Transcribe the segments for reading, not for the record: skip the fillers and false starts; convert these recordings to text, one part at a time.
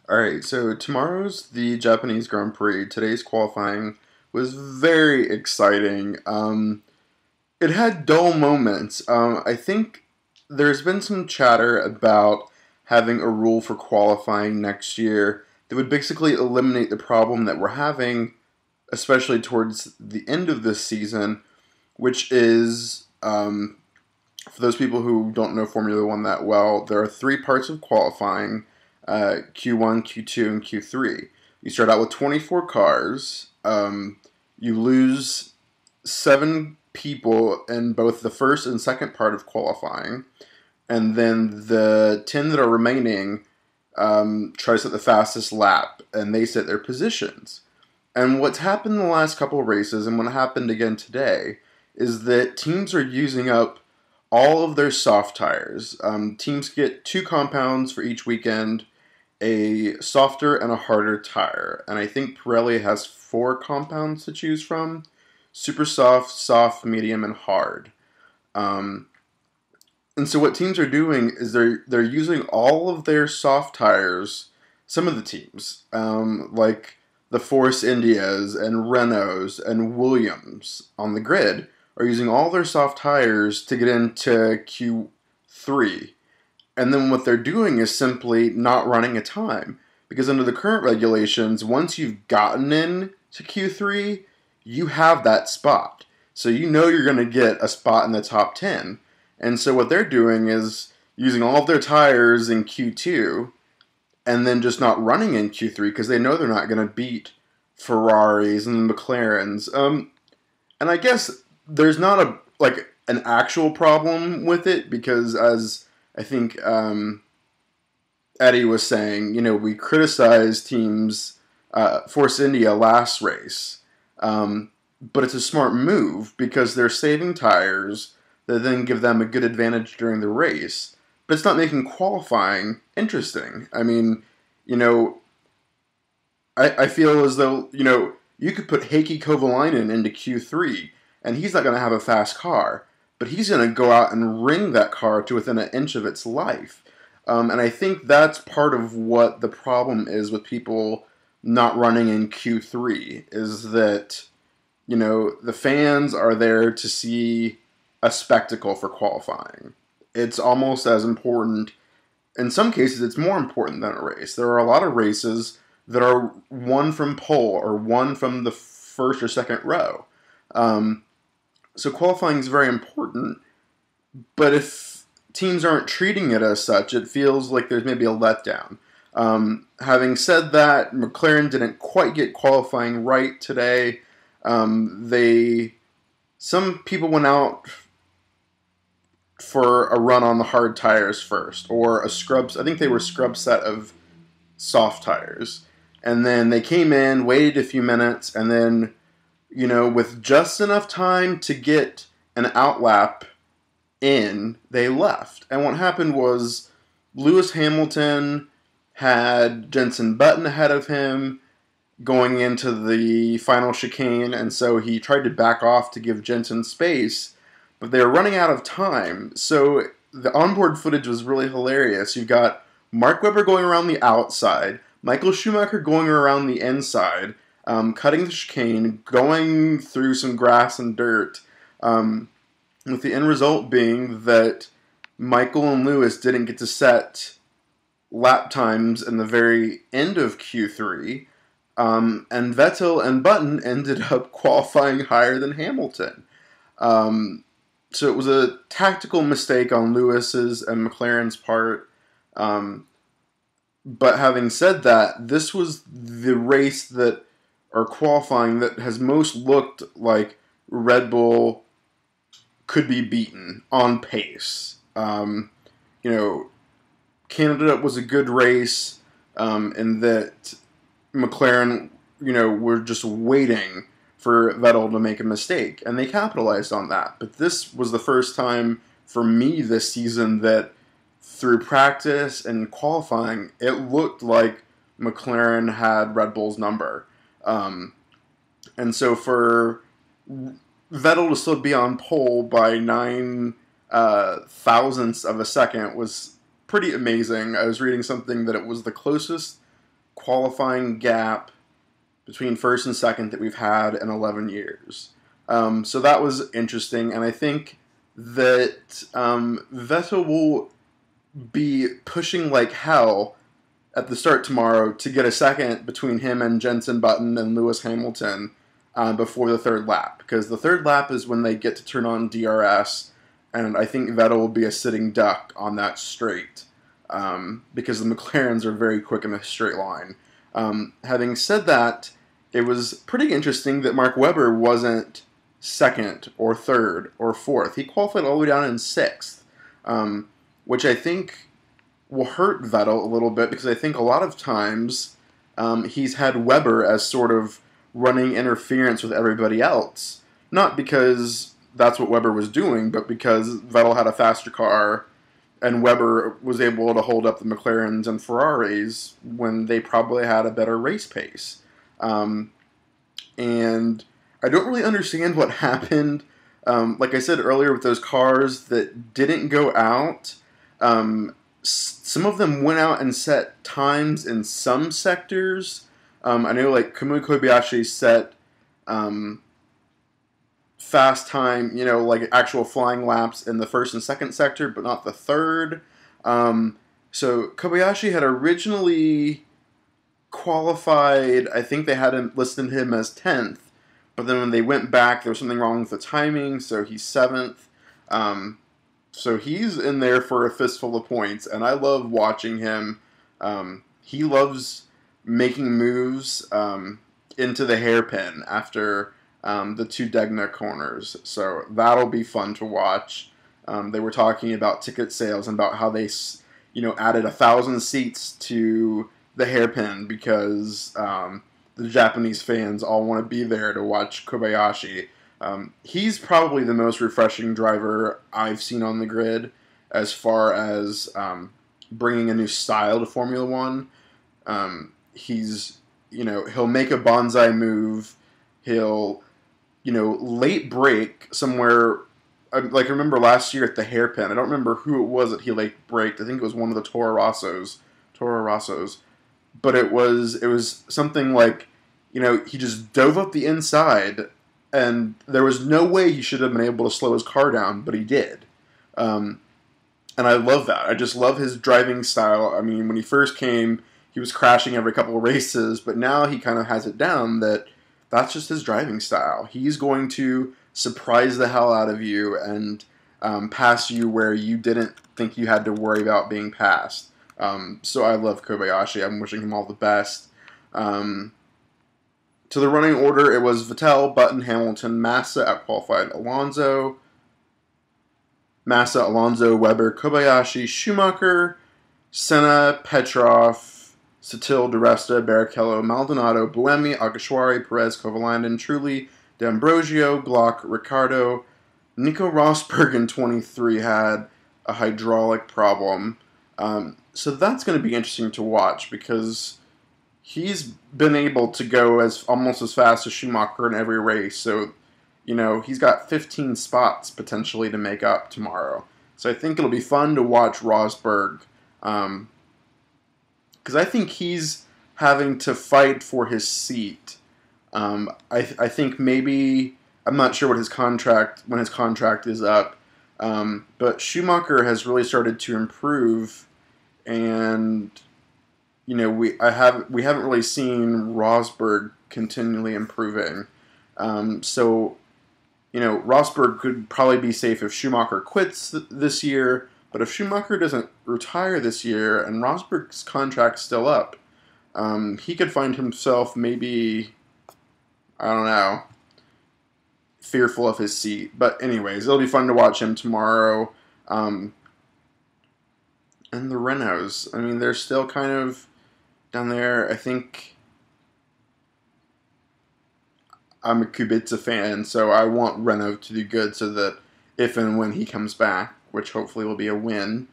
All right, so tomorrow's the Japanese Grand Prix. Today's qualifying was very exciting. It had dull moments. I think there's been some chatter about having a rule for qualifying next year that would basically eliminate the problem that we're having, especially towards the end of this season, which is, for those people who don't know Formula One that well, there are three parts of qualifying: Q1, Q2, and Q3. You start out with 24 cars. You lose seven people in both the first and second part of qualifying. And then the 10 that are remaining try to set the fastest lap, and they set their positions. And what's happened in the last couple of races, and what happened again today, is that teams are using up all of their soft tires. Teams get two compounds for each weekend, a softer and a harder tire. And I think Pirelli has four compounds to choose from: super soft, soft, medium, and hard. Um, and so what teams are doing is they're using all of their soft tires. Some of the teams, like the Force Indias and Renaults and Williams on the grid, are using all their soft tires to get into Q3. And then what they're doing is simply not running a time. Because under the current regulations, once you've gotten in to Q3, you have that spot. So you know you're going to get a spot in the top 10. And so what they're doing is using all of their tires in Q2 and then just not running in Q3 because they know they're not going to beat Ferraris and McLarens. And I guess there's not an actual problem with it because, as I think Eddie was saying, we criticized teams, Force India last race, but it's a smart move because they're saving tires that then give them a good advantage during the race. But it's not making qualifying interesting. I mean, I feel as though, you could put Heikki Kovalainen into Q3, and he's not going to have a fast car, but he's going to go out and wring that car to within an inch of its life. And I think that's part of what the problem is with people not running in Q3, is that, the fans are there to see a spectacle for qualifying. It's almost as important. In some cases, it's more important than a race. There are a lot of races that are won from pole or won from the first or second row. So qualifying is very important, but if teams aren't treating it as such, it feels like there's maybe a letdown. Having said that, McLaren didn't quite get qualifying right today. Some people went out for a run on the hard tires first, or a scrubs. I think they were scrub set of soft tires, and then they came in, waited a few minutes, and then, with just enough time to get an outlap in, they left. And what happened was Lewis Hamilton had Jenson Button ahead of him going into the final chicane, and so he tried to back off to give Jenson space, but they were running out of time. So the onboard footage was really hilarious. You've got Mark Webber going around the outside, Michael Schumacher going around the inside, cutting the chicane, going through some grass and dirt, with the end result being that Michael and Lewis didn't get to set lap times in the very end of Q3, and Vettel and Button ended up qualifying higher than Hamilton. So it was a tactical mistake on Lewis's and McLaren's part. But having said that, this was the race or qualifying that has most looked like Red Bull could be beaten on pace. Canada was a good race in that McLaren, were just waiting for Vettel to make a mistake, and they capitalized on that. But this was the first time for me this season that through practice and qualifying, it looked like McLaren had Red Bull's number. And so for Vettel to still be on pole by 9 thousandths of a second was pretty amazing. I was reading something that it was the closest qualifying gap between first and second that we've had in 11 years. So that was interesting, and I think that Vettel will be pushing like hell at the start tomorrow to get a second between him and Jenson Button and Lewis Hamilton before the third lap, because the third lap is when they get to turn on DRS, and I think Vettel will be a sitting duck on that straight because the McLarens are very quick in a straight line. Having said that, it was pretty interesting that Mark Webber wasn't second or third or fourth. He qualified all the way down in sixth, which I think will hurt Vettel a little bit, because I think a lot of times he's had Webber as sort of running interference with everybody else. Not because that's what Webber was doing, but because Vettel had a faster car and Webber was able to hold up the McLarens and Ferraris when they probably had a better race pace. And I don't really understand what happened. Like I said earlier, with those cars that didn't go out, some of them went out and set times in some sectors. I know, like, Kamui Kobayashi set fast time, like actual flying laps in the first and second sector, but not the third. So Kobayashi had originally qualified, I think they had him listed him as 10th, but then when they went back, there was something wrong with the timing, so he's 7th. So he's in there for a fistful of points, and I love watching him. He loves making moves into the hairpin after the two Degna corners, so that'll be fun to watch. They were talking about ticket sales and about how they, added 1,000 seats to the hairpin because the Japanese fans all want to be there to watch Kobayashi. He's probably the most refreshing driver I've seen on the grid as far as bringing a new style to Formula One. He's, he'll make a bonsai move. He'll, late break somewhere. Like, remember last year at the hairpin, I don't remember who it was that he late braked. I think it was one of the Toro Rossos. But it was something like, he just dove up the inside, and there was no way he should have been able to slow his car down, but he did. And I love that. I just love his driving style. I mean, when he first came, he was crashing every couple of races, but now he kind of has it down that that's just his driving style. He's going to surprise the hell out of you and pass you where you didn't think you had to worry about being passed. So I love Kobayashi. I'm wishing him all the best. To the running order, it was Vettel, Button, Hamilton, Massa outqualified Alonso. Massa, Alonso, Webber, Kobayashi, Schumacher, Senna, Petrov, Sutil, DiResta, Barrichello, Maldonado, Buemi, Alguersuari, Perez, Kovalainen, Trulli, D'Ambrosio, Glock, Ricciardo. Nico Rosberg in 23 had a hydraulic problem. So that's going to be interesting to watch because he's been able to go almost as fast as Schumacher in every race. So, he's got 15 spots potentially to make up tomorrow. So I think it'll be fun to watch Rosberg because I think he's having to fight for his seat. I think maybe, I'm not sure when his contract is up, but Schumacher has really started to improve, and we haven't really seen Rosberg continually improving. So Rosberg could probably be safe if Schumacher quits this year, but if Schumacher doesn't retire this year and Rosberg's contract's still up, he could find himself maybe, I don't know, fearful of his seat. But anyways, it'll be fun to watch him tomorrow. And the Renaults, I mean, they're still kind of down there. I think I'm a Kubica fan, so I want Renault to do good so that if and when he comes back, which hopefully will be a win,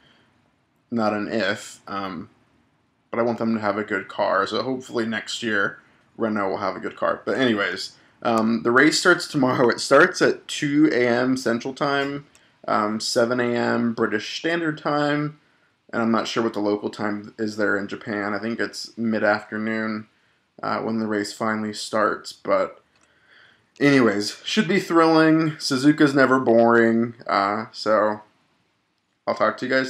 not an if, but I want them to have a good car. So hopefully next year Renault will have a good car. But anyways, the race starts tomorrow. It starts at 2 a.m. Central Time, 7 a.m. British Standard Time. and I'm not sure what the local time is there in Japan. I think it's mid-afternoon when the race finally starts, but anyways, should be thrilling. Suzuka's never boring, so I'll talk to you guys.